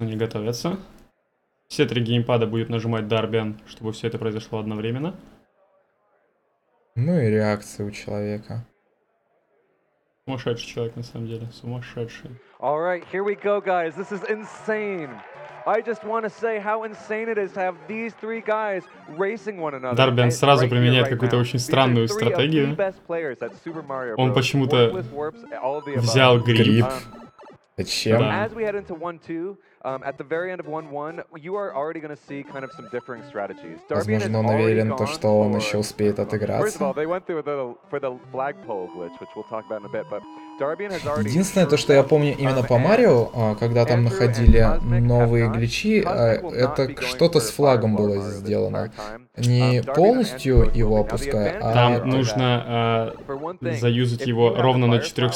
Они готовятся. Все 3 геймпада будет нажимать Дарбиан, чтобы все это произошло одновременно. Ну и реакция у человека. Сумасшедший человек, на самом деле. Сумасшедший. Alright, here we go, guys. This is insane. I just want to say how insane it is to have these 3 guys racing one another. Дарбиан сразу применяет какую-то очень странную стратегию. Он почему-то взял гриб. Зачем? As we head into 1-2, at the very end of 1-1, you are already going to see kind of some differing strategies. Возможно, он уверен, то, что он еще успеет отыграться. Единственное, то, что я помню именно по Марио, когда там находили новые гличи, это что-то с флагом было сделано. Не полностью его опуская, а... Там нужно заюзать его ровно на 4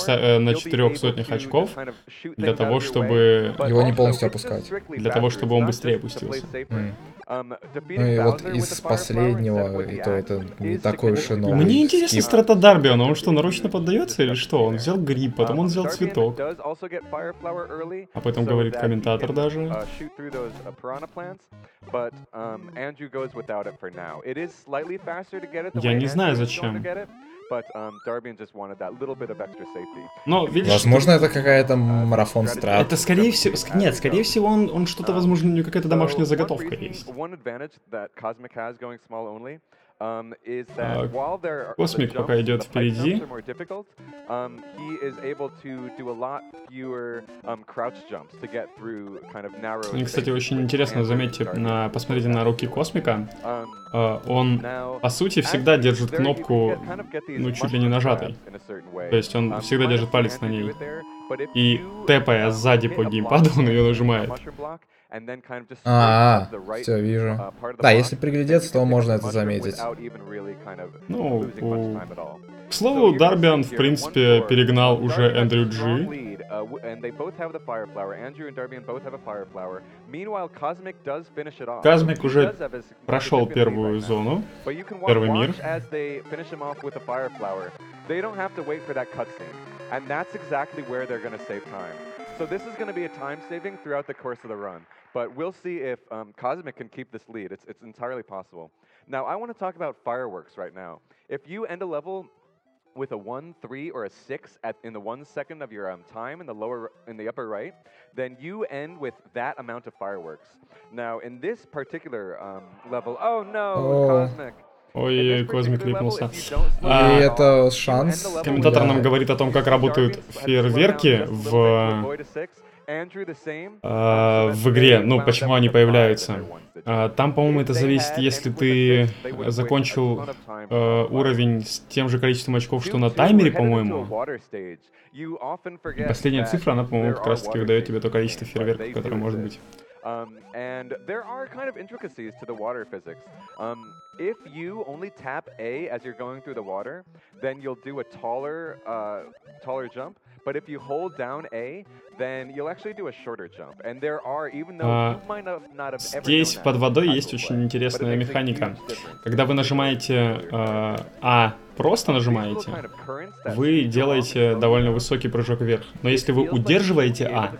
сотнях очков, для того, чтобы... Его не полностью опускать. Для того, чтобы он быстрее опустился. Ну и вот из последнего, и то это не такой уж и новый. Мне интересно страта Дарбиана, он что, нарочно поддается или что? Он взял гриб, потом он взял цветок. Об этом говорит комментатор даже. Я не знаю зачем. Но, видишь, возможно, это какая-то марафон страт. Это скорее всего... Нет, скорее всего, он что-то, возможно, у него какая-то домашняя заготовка есть. Космик пока идет впереди. И, кстати, очень интересно, заметьте, посмотрите на руки Космика. Он, по сути, всегда держит кнопку, ну, чуть ли не нажатой. То есть он всегда держит палец на ней. И тэпая сзади по геймпаду, он ее нажимает. Все, вижу. Да, если приглядеться, то можно это заметить. Ну, к слову, Дарбиан, в принципе, перегнал уже Эндрю Джи. Казмик уже прошел первую зону, первый мир. So this is going to be a time saving throughout the course of the run, but we'll see if Cosmic can keep this lead. It's entirely possible. Now I want to talk about fireworks right now. If you end a level with a 1, 3, or a 6 in the 1 second of your time in the upper right, then you end with that amount of fireworks. Now in this particular level, oh no, Cosmic. Ой, Космик липнулся. И это шанс. Комментатор нам говорит о том, как работают фейерверки в игре, ну, почему они появляются. Там, по-моему, это зависит, если ты закончил уровень с тем же количеством очков, что на таймере, по-моему. Последняя цифра, она, по-моему, как раз-таки выдает тебе то количество фейерверков, которое может быть. And there are kind of intricacies to the water physics. If you only tap A as you're going through the water, then you'll do a taller jump. But if you hold down A, then you'll actually do a shorter jump. And there are, even though you might not have ever здесь под водой есть очень интересная механика. Когда вы нажимаете А, просто нажимаете, вы делаете довольно высокий прыжок вверх. Но если вы удерживаете А,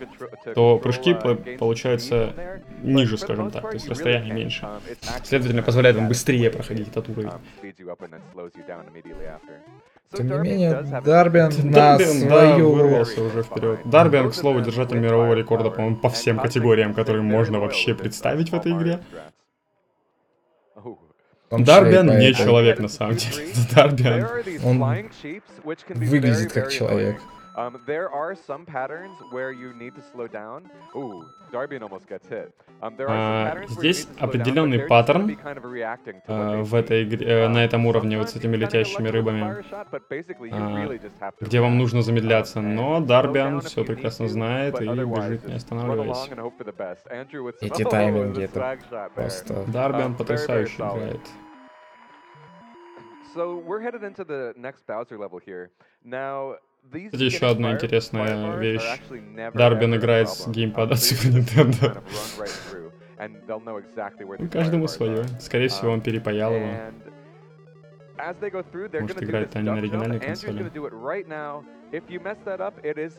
то прыжки получаются ниже, скажем так, то есть расстояние меньше. Следовательно, позволяет вам быстрее проходить этот уровень. Тем не менее, Дарбиан на свою... вырвался уже вперед. Дарбиан, к слову, держатель мирового рекорда, по-моему, по всем категориям, которые можно вообще представить в этой игре. Дарбиан не человек, на самом деле. Здесь определенный паттерн в этой игре, на этом уровне вот с этими летящими рыбами, где вам нужно замедляться, но Дарбиан все прекрасно знает и бежит, не останавливаясь. Эти тайминги, это просто... Дарбиан потрясающе играет. Кстати, еще одна интересная вещь. Дарбиан играет с геймпада Super Nintendo. Каждому свое. Скорее всего, он перепаял его. as they go through, they're Может, going to do играют this они на duck jump. оригинальной Andrew's going консоли. to do it right now. If you mess that up, it is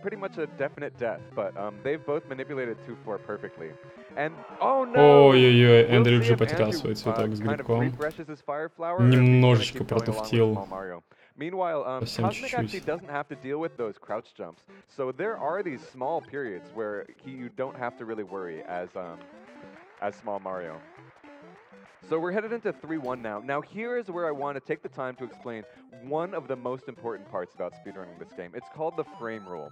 pretty much a definite death. But they've both manipulated 2-4 perfectly. And oh no! Ой-ой-ой, We'll Эндрю see Джи if потерял Andrew свой цветок с kind of грибком. refreshes his fire flower, or if he's going to Немножечко keep going along with протуфтил. Small Mario. Meanwhile, Совсем Cosmic actually чуть-чуть. doesn't have to deal with those crouch jumps. So there are these small periods where you don't have to really worry as Small Mario. So we're headed into 3-1 now. Now here is where I want to take the time to explain one of the most important parts about speedrunning this game. It's called the frame rule.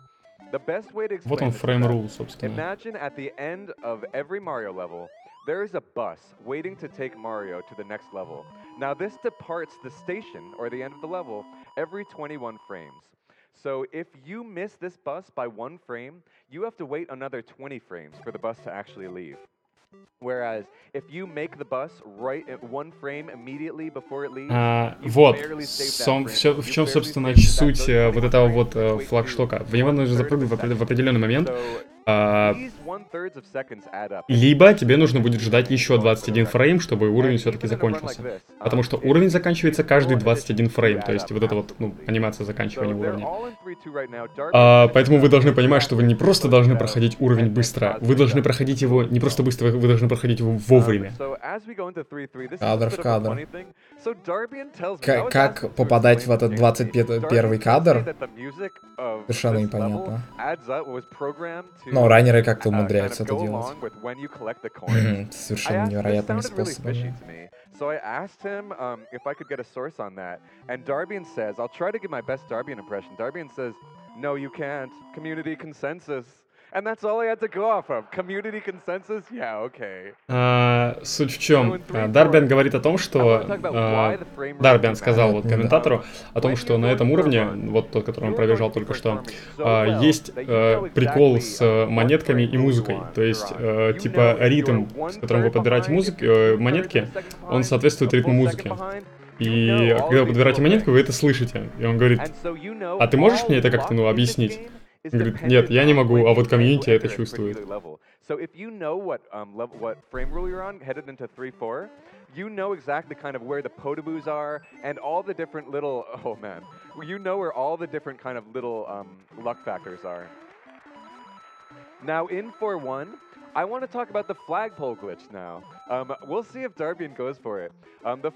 The best way to explain Вот он, this is frame that rule, собственно. imagine at the end of every Mario level, there is a bus waiting to take Mario to the next level. Now this departs the station, or the end of the level, every 21 frames. So if you miss this bus by 1 frame, you have to wait another 20 frames for the bus to actually leave. Whereas if you make the bus right at 1 frame immediately before it leaves, you Вот, barely saved that frame. в чем, You собственно, barely saved суть that вот 21 этого frames вот midway флагштока. through В него нужно 1/3 запрыгнуть of a в определенный момент, So these 1/3 of seconds add up. либо тебе нужно будет ждать еще 21 фрейм, чтобы уровень все-таки закончился. Потому что уровень заканчивается каждый 21 фрейм, то есть вот эта вот, ну, анимация заканчивания уровня. Поэтому вы должны понимать, что вы не просто должны проходить уровень быстро, вы должны проходить его не просто быстро, вы должны проходить его вовремя. Кадр в кадр. Как попадать в этот 21 кадр, совершенно непонятно. Но раннеры как-то умудряются это делать. Совершенно невероятными способами. So I asked him if I could get a source on that, and Darbian says, I'll try to give my best Darbian impression. Darbian says, no, you can't. Community consensus. And that's all I had to go off of. Community consensus? Yeah, okay. Суть в чем? Дарбиан говорит о том, что... Дарбиан сказал вот комментатору о том, что на этом уровне, вот тот, который он пробежал только что, есть прикол с монетками и музыкой. То есть, типа, ритм, с которым вы подбираете монетки, он соответствует ритму музыки. И когда вы подбираете монетку, вы это слышите. И он говорит, а ты можешь мне это как-то, ну, объяснить? Он говорит, нет, я не могу, а вот комьюнити это чувствует. So if you know what frame rule you're on, headed into 3-4, you know exactly kind of where the potaboos are and all the different little, oh man, you know where all the different kind of little luck factors are. Now in 4-1, I want to talk about the flagpole glitch now. We'll see if Darbian goes for it. The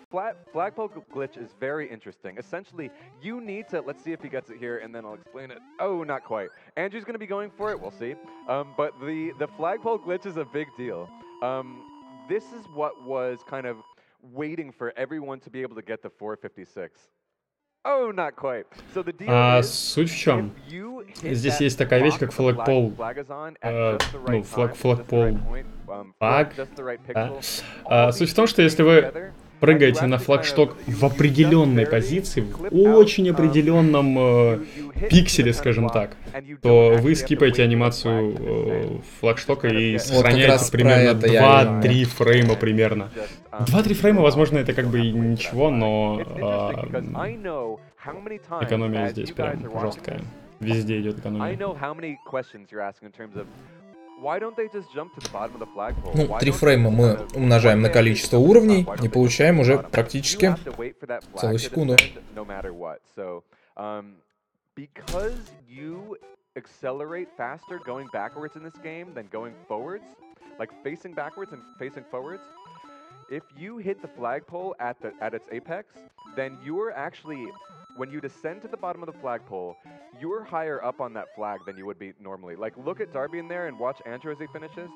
flagpole glitch is very interesting. Essentially, you need to, let's see if he gets it here, and then I'll explain it. Oh, not quite. Andrew's going to be going for it, we'll see. But the flagpole glitch is a big deal. This is what was kind of waiting for everyone to be able to get the 456. Oh, not quite. So the deal is, суть в чем? Здесь есть такая вещь, как флагпол, ну, флагпол флаг, да? Суть в том, что если вы прыгаете на флагшток в определенной позиции, в очень определенном пикселе, скажем так, то вы скипаете анимацию флагштока и сохраняете примерно 2-3 фрейма примерно. 2-3 фрейма, возможно, это как бы и ничего, но экономия здесь прям жесткая. Везде идет экономия. Ну, 3 фрейма мы умножаем на количество уровней и получаем уже практически целую секунду. Because you accelerate faster going backwards in this game than going forwards, like facing backwards and facing forwards, if you hit the flagpole at its apex, then you're actually, when you descend to the bottom of the flagpole, you're higher up on that flag than you would be normally. Like, look at Darbian there and watch Andrew as he finishes.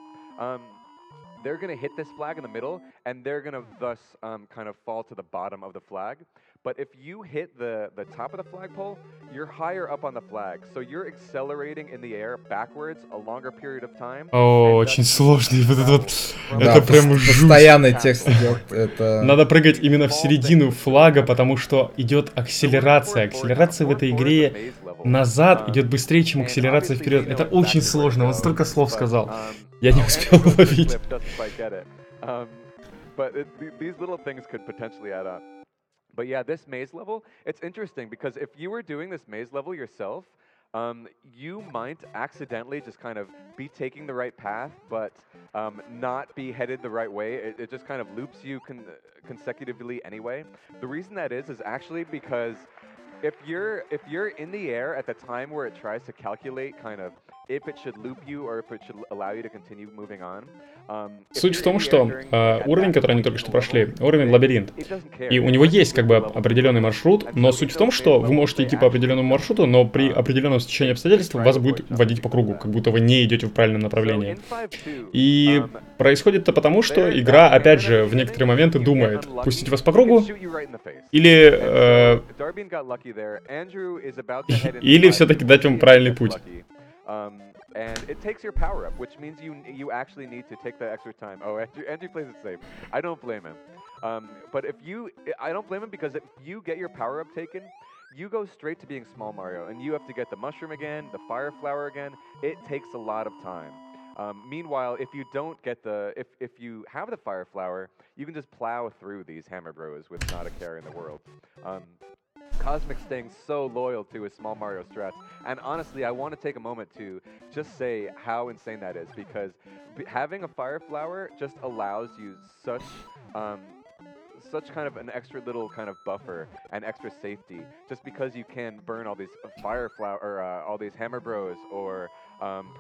They're going to hit this flag in the middle, and they're going to thus kind of fall to the bottom of the flag. But if you hit the top of the flagpole, you're higher up on the flag. So you're accelerating in the air backwards a longer period of time. О, очень сложный вот этот вот. Это прям жуть. Постоянный текст идет. Это... Надо прыгать именно в середину флага, потому что идет акселерация. Акселерация в этой игре назад идет быстрее, чем акселерация вперед. Это очень сложно. Он столько слов сказал. Я не успел уловить. But yeah, this maze level, it's interesting because if you were doing this maze level yourself, you might accidentally just kind of be taking the right path, but not be headed the right way. It just kind of loops you consecutively anyway. The reason that is actually because if you're in the air at the time where it tries to calculate kind of if it should loop you or if it should allow you to continue moving on. Суть в том, что уровень, который они только что прошли, уровень лабиринт, и у него есть как бы определенный маршрут, но суть в том, что вы можете идти по определенному маршруту, но при определенном стечении обстоятельств вас будет водить по кругу, как будто вы не идете в правильном направлении. И происходит это потому, что игра, опять же, в некоторые моменты думает, пустить вас по кругу, или все-таки дать вам правильный путь. And it takes your power up, which means you actually need to take the extra time. Oh, Andrew plays it safe. I don't blame him. But I don't blame him because if you get your power up taken, you go straight to being Small Mario, and you have to get the mushroom again, the fire flower again. It takes a lot of time. Meanwhile, if you don't get if you have the fire flower, you can just plow through these Hammer Bros with not a care in the world. Cosmic staying so loyal to his Small Mario strats, and honestly, I want to take a moment to just say how insane that is, because having a fire flower just allows you such kind of an extra little kind of buffer and extra safety, just because you can burn all these fire flower or all these Hammer Bros or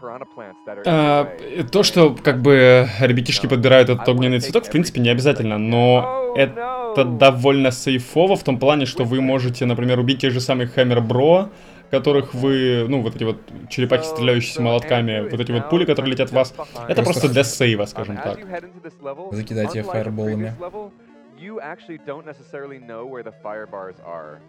piranha plants that are. То, что как бы ребятишки подбирают этот огненный цветок, в принципе, не обязательно, но это довольно сейфово в том плане, что вы можете, например, убить тех же самых Hammer Bro, которых вы, ну, вот эти вот черепахи, стреляющиеся молотками, вот эти вот пули, которые летят в вас, это просто для сейва, скажем так. Закидайте фаерболами. You actually don't necessarily know where the fire bars are.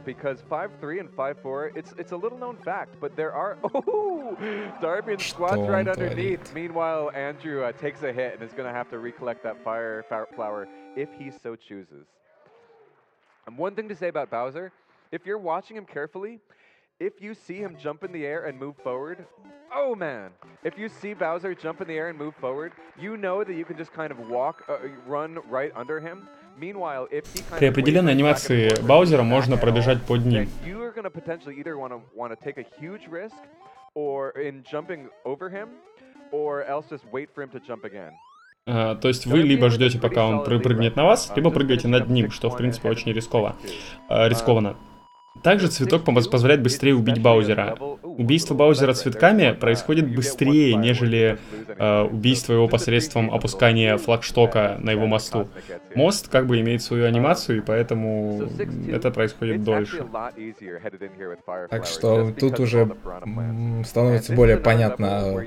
Because 5-3 and 5-4, it's a little known fact, but there are... Oh! Darbian squats right underneath. Meanwhile, Andrew takes a hit and is going to have to recollect that fire flower if he so chooses. And one thing to say about Bowser, if you're watching him carefully, if you see him jump in the air and move forward, oh man! If you see Bowser jump in the air and move forward, you know that you can just kind of run right under him. Meanwhile, if he kind При определенной анимации Баузера можно пробежать под ним. You are going to potentially either want to take a huge risk, or in jumping over him, or else just wait for him to jump again. То есть вы либо ждете, пока он прыгнет на вас, либо прыгаете над ним, что в принципе очень рискованно. Также цветок позволяет быстрее убить Баузера. Убийство Баузера цветками происходит быстрее, нежели убийство его посредством опускания флагштока на его мосту. Мост как бы имеет свою анимацию, и поэтому это происходит дольше. Так что тут уже становится более понятна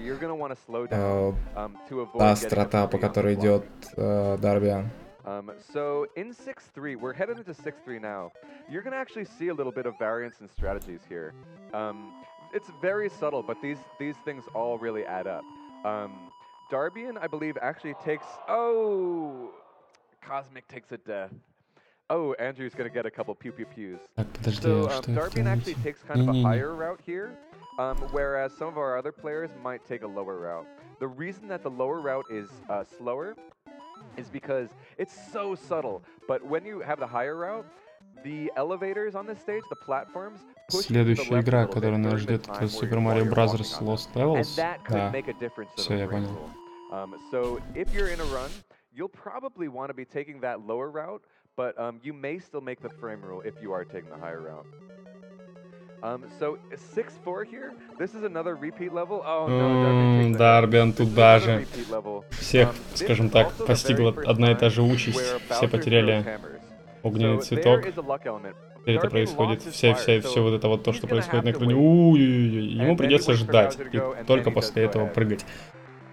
та острота, по которой идет Дарбиан. So in 6-3, we're headed into 6-3 now. You're going to actually see a little bit of variance in strategies here. It's very subtle, but these things all really add up. Darbian, I believe, actually takes... Oh! Cosmic takes a death. Oh, Andrew's going to get a couple pew-pew-pews. So Darbian actually takes kind of a higher route here, whereas some of our other players might take a lower route. The reason that the lower route is slower is because it's so subtle, but when you have the higher route, the elevators on this stage, the platforms, Следующая игра, которая нас ждет, это Super Mario Bros. Lost Levels. Да, все, я понял. So if you're in a run, you'll probably want to be taking that lower route, but you may still make the frame rule if you are taking the higher route. So 6-4 here. This is another repeat level. Oh no, Дарбиан туда же. Всех, скажем так, постигла одна и та же участь. Все потеряли огненный цветок. Теперь это происходит. Все вот это вот то, что происходит на экране. Ему придется ждать. И только после этого прыгать.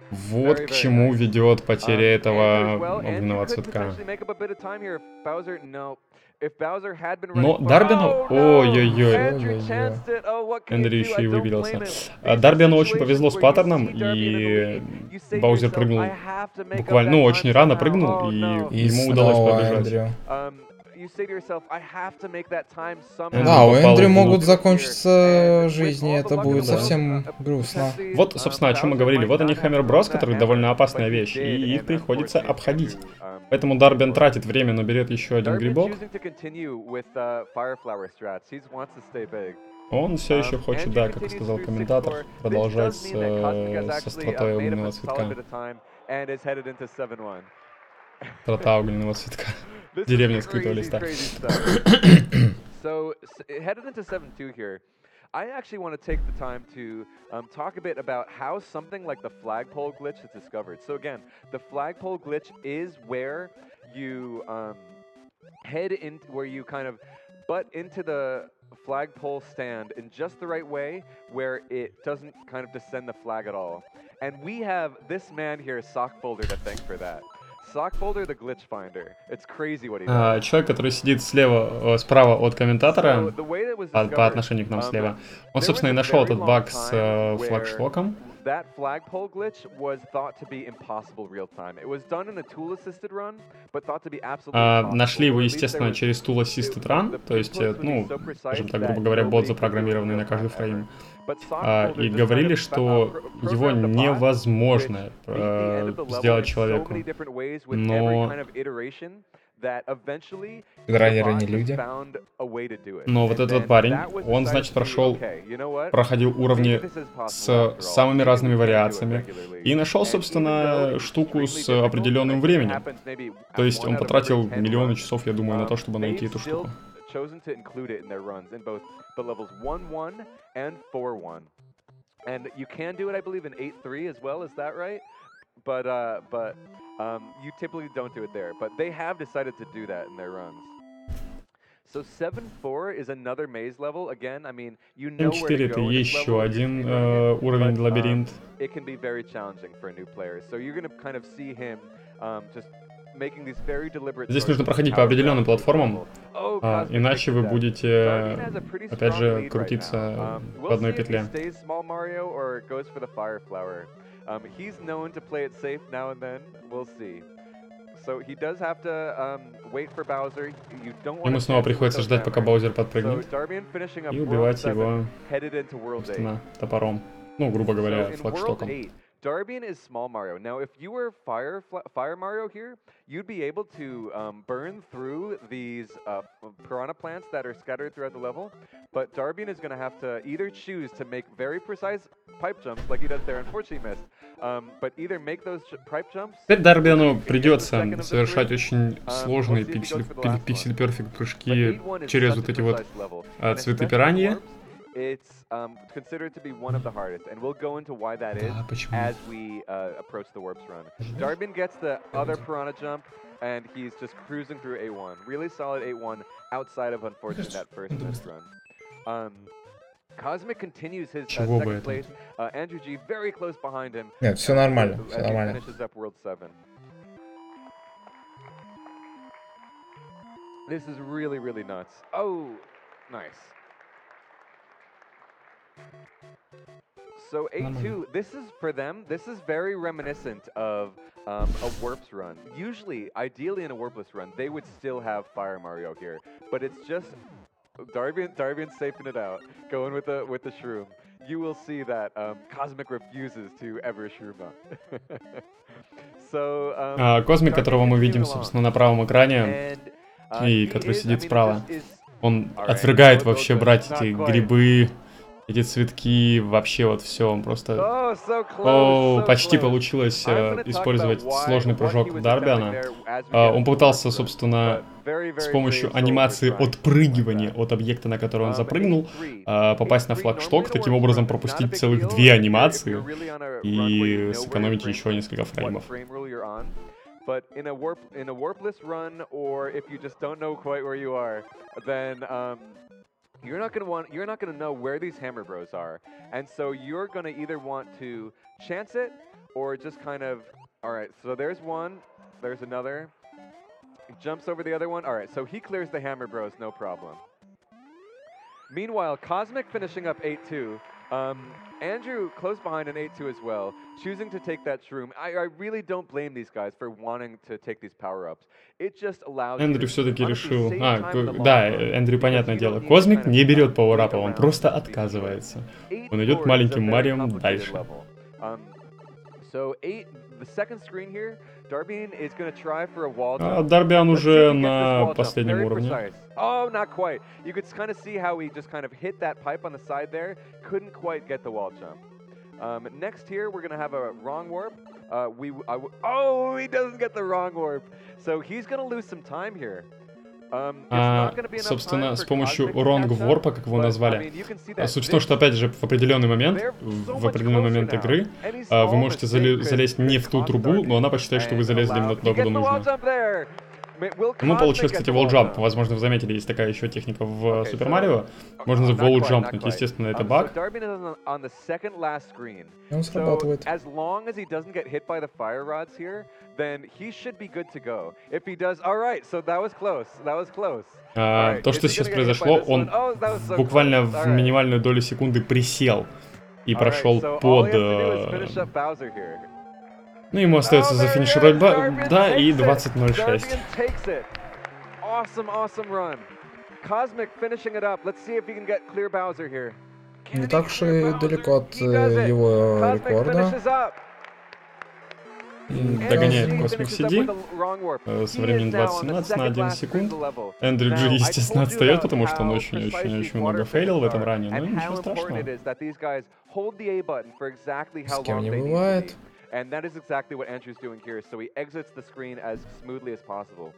Вот к чему ведет потеря этого огненного цветка. Но Дарбину... Ой-ой-ой. Эндрю еще и выберился. Дарбину очень повезло с паттерном, и Баузер прыгнул буквально... Ну, очень рано прыгнул, и ему удалось пробежать. Да, у Эндрю могут закончиться жизни, это будет совсем грустно. Вот, собственно, о чем мы говорили. Вот они Hammer Bros, которые довольно опасная вещь, и их приходится обходить. Поэтому Дарбиан тратит время, но берет еще один грибок. Он все еще хочет, да, как сказал комментатор, продолжать со стратой огненного цветка. Страта огненного цветка. Деревня скрытого листа. So, headed into 7-2 here, I actually want to take the time to talk a bit about how something like the flagpole glitch is discovered. So again, the flagpole glitch is where you head in, where you kind of butt into the flagpole stand in just the right way, where it doesn't kind of descend the flag at all. And we have this man here, Sockfolder, to thank for that. Sockfolder, the glitch finder. It's crazy what he does. Человек, который сидит справа от комментатора, по отношению к нам слева, он, собственно, и нашел этот баг с флагштоком. That flagpole glitch was thought to be impossible real time. It was done in a tool-assisted run, but thought to be absolutely impossible. Нашли его, естественно, через tool-assisted run, то есть, ну, скажем так, грубо говоря, бот запрограммированный на каждый фрейм. И говорили, что его невозможно сделать человеку. Но... Раннеры не люди. Но вот этот парень, он, значит, проходил уровни с самыми разными вариациями и нашел, собственно, штуку с определенным временем. То есть он потратил миллионы часов, я думаю, на то, чтобы найти эту штуку. And you can do it, I believe, in 8.3 as well. Is that right? But you typically don't do it there. But they have decided to do that in their runs. So 7.4 is another maze level. Again, I mean, you know where to go. 7.4 это еще один уровень лабиринт. It can be very challenging for a new player. So you're going to kind of see him just making these very deliberate. Здесь нужно проходить по определенным платформам, иначе вы будете, опять же, крутиться в одной петле. He's known to play it safe now and then. We'll see. So he does have to wait for Bowser. You don't want. Ему снова приходится ждать, пока Баузер подпрыгнет, и убивать его, собственно, топором. Ну, грубо говоря, флагштоком. Darbian is small Mario. Now, if you were Fire Mario here, you'd be able to burn through these piranha plants that are scattered throughout the level. But Darbian is going to have to either choose to make very precise pipe jumps, like he does there. Unfortunately, he missed. But either make those pipe jumps. Теперь Дарбиану придется совершать очень сложные пиксель-перфект прыжки через вот эти вот цветы пираньи. It's considered to be one of the hardest, and we'll go into why that is as we approach the Warps run. Darbian gets the other piranha jump, and he's just cruising through A1. Really solid A1 outside of, unfortunately, that first missed run. Cosmic continues his second place. Andrew G very close behind him. Нет, все нормально, все нормально. Finishes up World 7. This is really, really nuts. Oh, nice. So 8-2, this is, for them, this is very reminiscent of a Warps run. Usually, ideally in a Warpless run, they would still have Fire Mario here. But it's just, Darbian's safing it out, going with the shroom. You will see that Cosmic refuses to ever shroom up. So, Космик, которого мы видим, собственно, на правом экране, и который сидит справа, он отвергает вообще брать эти грибы, эти цветки, вообще вот все, он просто... почти получилось использовать сложный прыжок Дарбиана. Он пытался, собственно, с помощью анимации отпрыгивания от объекта, на который он запрыгнул, попасть на флагшток, таким образом пропустить целых 2 анимации и сэкономить еще несколько фреймов. But in a warpless run, or if you just don't know quite where you are, then you're not gonna know where these Hammer Bros are, and so you're gonna either want to chance it or just kind of, all right. So there's one, there's another. He jumps over the other one. All right. So he clears the Hammer Bros, no problem. Meanwhile, Cosmic finishing up 8-2. Andrew close behind in 8-2 as well, choosing to take that shroom. I really don't blame these guys for wanting to take these power-ups. It just allows. Эндрю все-таки решил... да, Эндрю, понятное дело. Космик не берет пауэрапа, он просто отказывается. Он идет маленьким Марием дальше. Дарбиан уже на последнем уровне. Oh, not quite. You could kind of see how he just kind of hit that pipe on the side there. Couldn't quite get the wall jump. Next here, we're going to have a wrong warp. Oh, he doesn't get the wrong warp. So he's going to lose some time here. Собственно, с помощью wrong warp, как его назвали. Суть в том, что, опять же, в определенный момент игры вы можете залезть не в ту трубу, но она посчитает, что вы залезли именно туда, куда нужно. Ему получилось, кстати, wall jump. Возможно, вы заметили, есть такая еще техника в Super Mario. Можно wall jumpнуть. Естественно, это баг. Он срабатывает. То, что сейчас произошло, он буквально в минимальную долю секунды присел и прошел под... Ну, ему остается зафинишировать, да, и 20:06. Не так уж и далеко от его рекорда. Догоняет Cosmic CD со временем 20:17 на 1 секунд. Эндрю Джи, естественно, отстает, потому что он очень-очень много фейлил в этом ранее, но ничего страшного. С кем не бывает. And that is exactly what Andrew's doing here, so he exits the screen as smoothly as possible.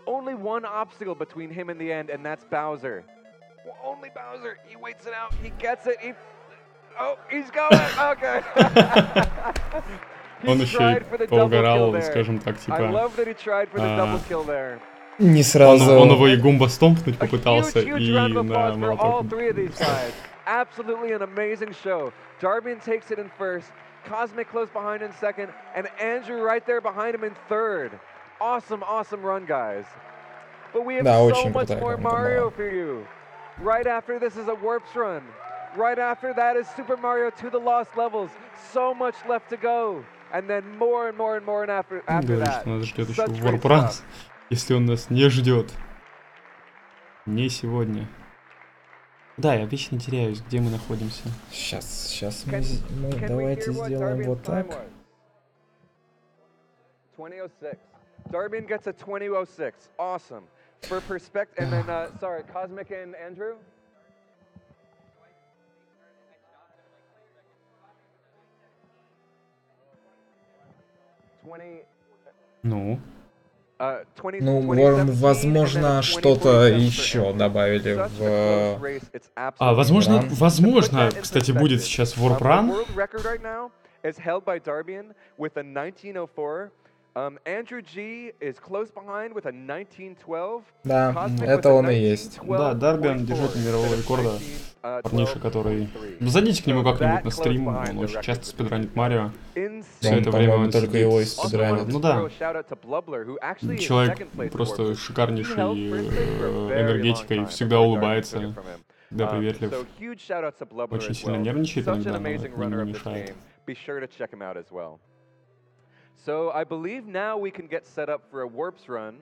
Only one obstacle between him and the end, and that's Bowser. Only Bowser. He waits it out. He gets it. Oh, he's going. Okay. Он еще и поугарал, скажем так, типа... Не сразу. Он его и гумба стомпнуть попытался, и на молоток. Absolutely an amazing show. Darbian takes it in first. Cosmic close behind in second, and Andrew right there behind him in third. Awesome, awesome run, guys. But we have so much more Mario for you. Right after this is a Warps run. Right after that is Super Mario 2 The Lost Levels. So much left to go. And then more and more and more after that. Нас ждет еще Warp Run, если он нас не ждет. Не сегодня. Да, я вечно теряюсь, где мы находимся. Сейчас мы давайте сделаем вот так. 20:06. Darbian gets a 20:06. Awesome. For perspective, and then, sorry, Cosmic and Andrew? Ну? Ну, возможно, что-то еще добавили в... Возможно, кстати, будет сейчас Warp Run. Да, это он и есть. Да, Дарбиан держит мирового рекорда. Парниша, который... Зайдите к нему как-нибудь на стрим, он очень часто спидранит Марио. Все это время он только его и спидранит. Ну да. Человек просто шикарнейший энергетикой, всегда улыбается, всегда приветлив. Очень сильно нервничает иногда, но это не мешает. So I believe now we can get set up for a Warps run.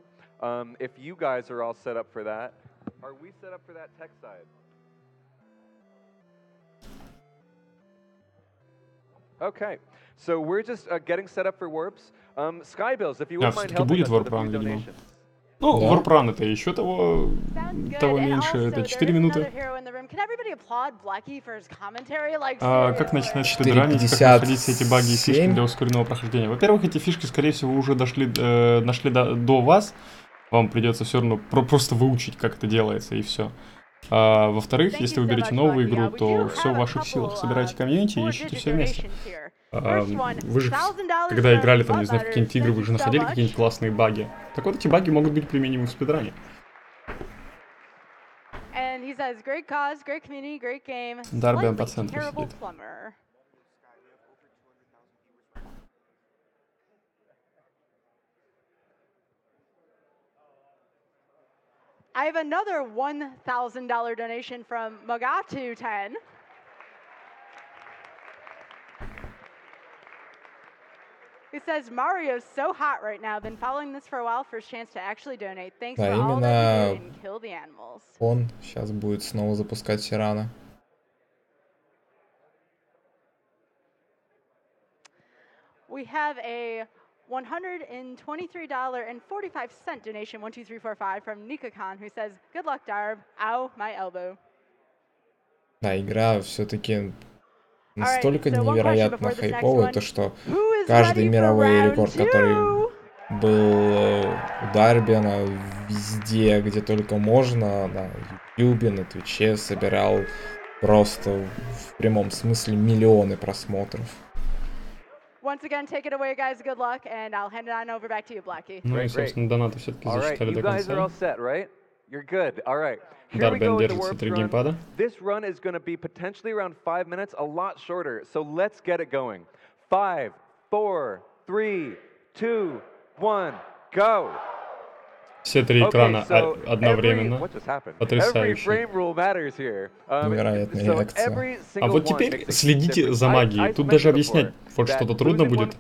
If you guys are all set up for that. Are we set up for that tech side? Okay. So we're just getting set up for Warps. Skybills, if you wouldn't mind helping us with a few donations. Ну, Warp Run это еще того меньше, это 4 минуты. Как начинать спидранить, как находить все эти баги и фишки для ускоренного прохождения? Во-первых, эти фишки, скорее всего, уже нашли до вас. Вам придется все равно просто выучить, как это делается, и все. Во-вторых, если вы берете новую игру, то все в ваших силах. Собирайте комьюнити и ищите все вместе. Вы же, когда играли там, не знаю, в какие-нибудь игры, вы же находили какие-нибудь классные баги. Так вот, эти баги могут быть применимы в спидране. Дарбиан по центру сидит. I have another $1,000 donation from Magatu10. He says, Mario's so hot right now. Been following this for a while. First chance to actually donate. Thanks for all that you do and kill the animals. Он сейчас будет снова запускать Сирана. We have a $123.45 donation 12345 from Nika Khan, who says, "Good luck, Darb. Ow, my elbow." Да, игра все-таки настолько невероятно хайповая, то что каждый мировой рекорд, который был у Дарбина везде, где только можно, на Ютубе, на Твиче, собирал просто в прямом смысле миллионы просмотров. Once again, take it away, guys. Good luck, and I'll hand it on over back to you, Blackie. Ну и, собственно, донаты все-таки засчитали до конца. Дарбин держится 3 геймпада. This run is going to be potentially around 5 minutes, a lot shorter. So let's get it going. 5, 4, 3, 2, 1, go. Все 3 экрана одновременно. Потрясающе. Невероятная реакция. А вот теперь следите за магией. Тут даже объяснять вот что-то трудно будет.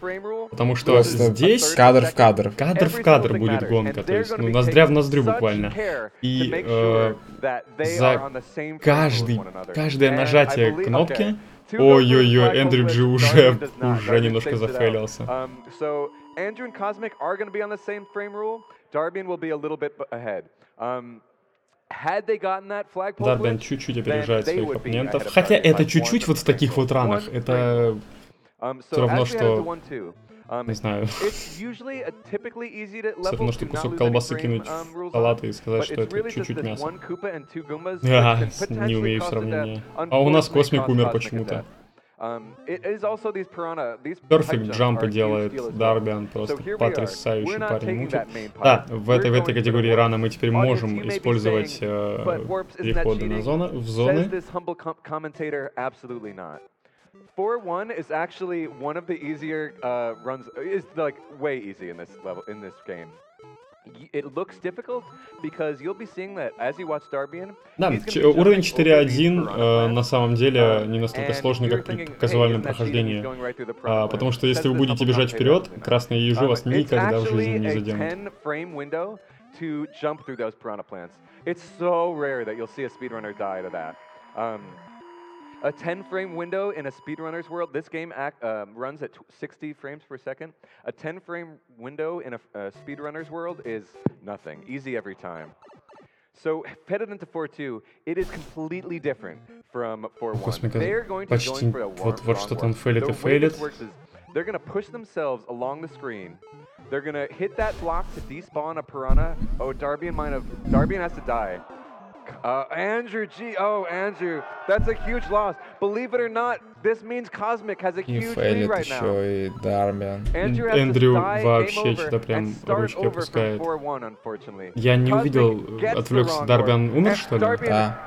Потому что здесь кадр в кадр. Кадр в кадр будет гонка. То есть, ну, ноздря в ноздрю буквально. И за каждое нажатие кнопки... Ой-ой-ой, Эндрю Джи уже немножко зафейлился. Andrew and Cosmic are going to be on the same frame rule. Darbian will be a little bit ahead. Had they gotten that flagpole, Дарбин чуть-чуть опережает своих оппонентов. Хотя это чуть-чуть вот в таких вот ранах. Это все равно, что... Не знаю. Все равно, что кусок колбасы кинуть в салат и сказать, что это чуть-чуть мясо. Не умею сравнения. А у нас Космик умер почему-то. Перфект джампы делает Дарбиан, просто потрясающий парень, мутит. Да, в этой категории рана мы теперь можем использовать переходы в зоны. 4-1 is actually one of the easier runs, is like way easy in this level, in this game. It looks difficult because you'll be seeing that as you watch Darbian. Да, уровень 4.1 на самом деле не настолько сложный, как при казуальном прохождении. Потому что если вы будете бежать вперед, красные ежи вас никогда в жизни не заденут. A 10-frame window in a speedrunner's world. This game runs at 60 frames per second. A 10-frame window in a speedrunner's world is nothing. Easy every time. So headed into 4-2, it is completely different from 4-1. They're going to go in for a вот что-то он фейлит и фейлит. They're going to push themselves along the screen. They're going to hit that block to despawn a piranha. Oh, Darbian has to die. Andrew G. Oh, Andrew, that's a huge loss. Believe it or not, this means Cosmic has a huge lead right now. Еще и Дарбиан. Эндрю вообще что-то прям ручки опускает. Я не увидел, отвлекся. Дарбиан умер, что ли? Да.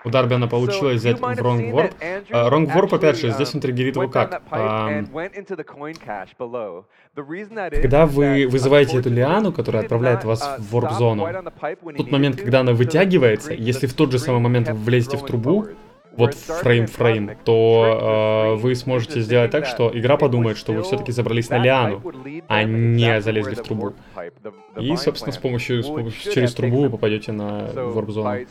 У Дарбиана получилось взять Wrong Warp. Wrong Warp, опять же, здесь он триггерит его как? Когда вы вызываете эту лиану, которая отправляет вас в ворп-зону, в тот момент, когда она вытягивается, если в тот же самый момент вы влезете в трубу, вот фрейм, то вы сможете сделать так, что игра подумает, что вы все-таки забрались на лиану, а не залезли в трубу. И, собственно, с помощью через трубу вы попадете на ворп-зону.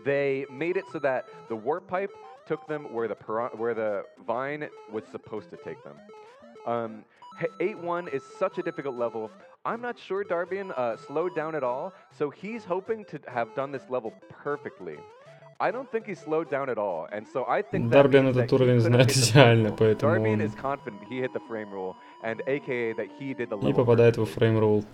They made it so that the warp pipe took them where the vine was supposed to take them. 8-1 is such a difficult level. I'm not sure Darbian slowed down at all, so he's hoping to have done this level perfectly. I don't think he slowed down at all, and so I think that Darbian этот уровень знает идеально, поэтому Darbian is confident he hit the frame rule, and aka that he did the level. И попадает во frame rule.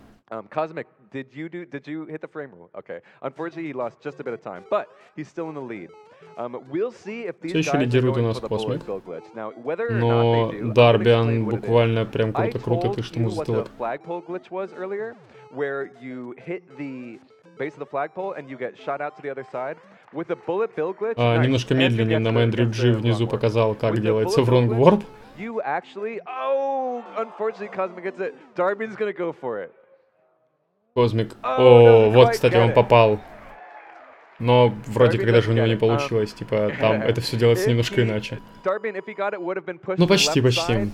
Cosmic, did you hit the frame rule? Okay. Unfortunately, he lost just a bit of time, but he's still in the lead. We'll see if these guys are going for the bullet bill glitch. Now, whether or not they do, Дарбиан буквально прям круто тышет ему за тылок. I told you what the flagpole glitch was earlier, where you hit the base of the flagpole and you get shot out to the other side. With the bullet bill glitch, немножко медленнее нам Эндрю Джи внизу показал, как делается Wrong Warp. You actually, unfortunately, Cosmic gets it. Darbian's gonna go for it. Космик. О, вот, кстати, он попал. Но вроде как даже у него не получилось, типа, там это все делается немножко иначе. Ну, почти.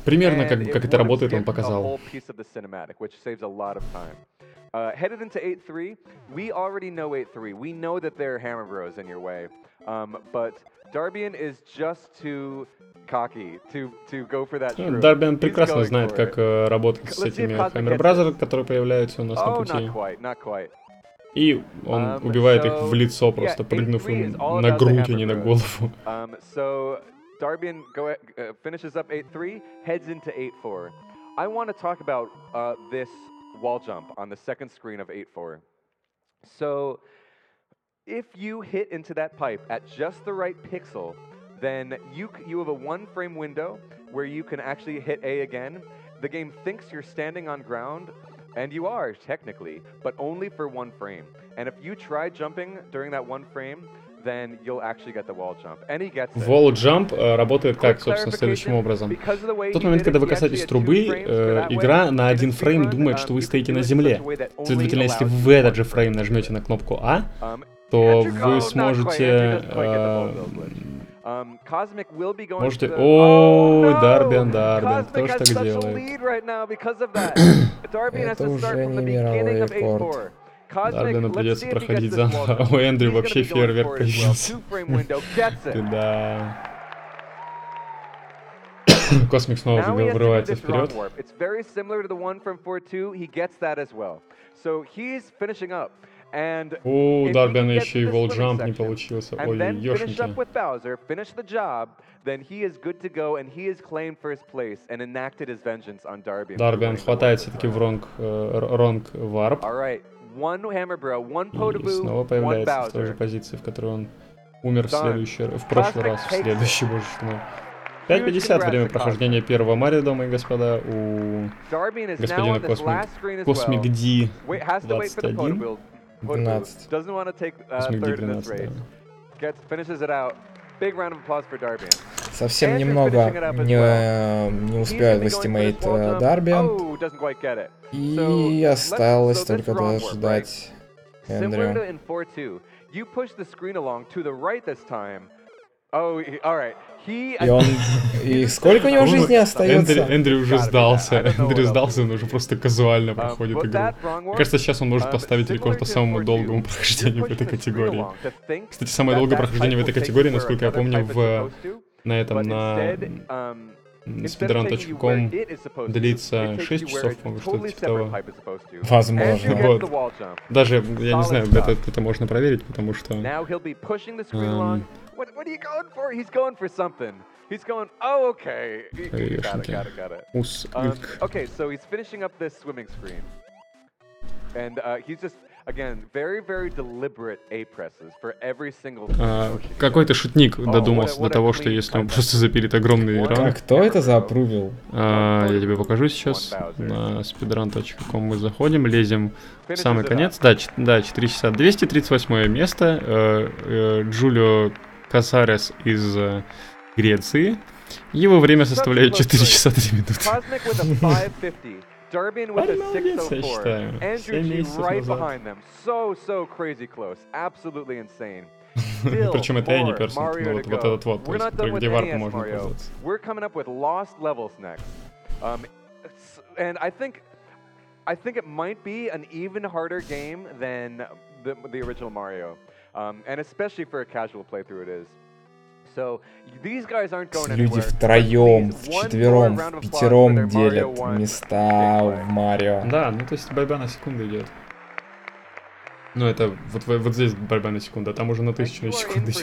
Примерно как это работает, он показал. Headed into 8-3, we already know 8-3. We know that there are hammer bros in your way. But Darbian is just too cocky to go for that shroom. Дарбиан прекрасно знает, как работать с этими Hammer Brothers, которые появляются у нас на пути. Not quite. И он убивает их в лицо, просто прыгнув им на грудь, а не на голову. So Darbian finishes up 8-3, heads into 8-4. I want to talk about this wall jump on the second screen of 8-4. So if you hit into that pipe at just the right pixel, then you have a 1-frame window where you can actually hit A again. The game thinks you're standing on ground, and you are, technically, but only for 1 frame. And if you try jumping during that 1 frame, then you'll actually get the wall jump. And he gets it. Wall jump работает как, собственно, следующим образом. В тот момент, когда вы касаетесь трубы, игра на 1 фрейм думает, что вы стоите на земле. Следовательно, если вы в этот же фрейм нажмете на кнопку А, то вы сможете... Можете... О, Дарбиан, кто ж так делает? Это уже не мировой рекорд. Дарбину придется проходить заново. А у Эндрю вообще фейерверк появился. Да. Космик снова вырывается вперед. У Дарбиана еще и волджамп не получился. Ой, ёшеньки. Дарбиан хватает все-таки в ронг варп. И снова появляется в той же позиции, в которой он умер в прошлый раз, в следующий, боже мой. 5:50 время прохождения первого Марио, дамы и господа, у господина Космик Ди 21. 12. Космик Ди 12, да. Совсем немного не успевает выстимейт Дарбиан. И осталось только дождать Эндрю. И сколько у него жизни остается? Эндрю уже сдался. Эндрю сдался, он уже просто казуально проходит игру. Мне кажется, сейчас он может поставить рекорд по самому долгому прохождению в этой категории. Кстати, самое долгое прохождение в этой категории, насколько я помню, на speedrun.com длится 6 часов, по-моему, что-то типа того. Возможно. Вот. Даже, я не знаю, это можно проверить, потому что... What are you going for? He's going for something. He's going, oh, okay. Got it. Okay, so he's finishing up this swimming screen. And he's just, again, very, very deliberate A presses for every single какой-то шутник додумался до того, что если он просто запилит огромный ран... А кто это заапрувил? Я тебе покажу сейчас. На speedrun.com мы заходим, лезем в самый конец. Да, 4 часа. 238 место. Джулио Касарес из Греции. Его время составляет 4 часа 3 минуты. Darbian with a 604. Andrew right behind them. So crazy close. Absolutely insane. Причем это я не персон, но вот этот вот, где варп можно пользоваться. We're coming up with lost levels next. And I think it might be an even harder game than the original Mario. And especially for a casual playthrough it is. So, these guys aren't going anywhere. Люди втроем, вчетвером, впятером делят места в Марио. Да, ну то есть борьба на секунду идет. Ну это вот здесь борьба на секунду, а там уже на 1000 секунд идет.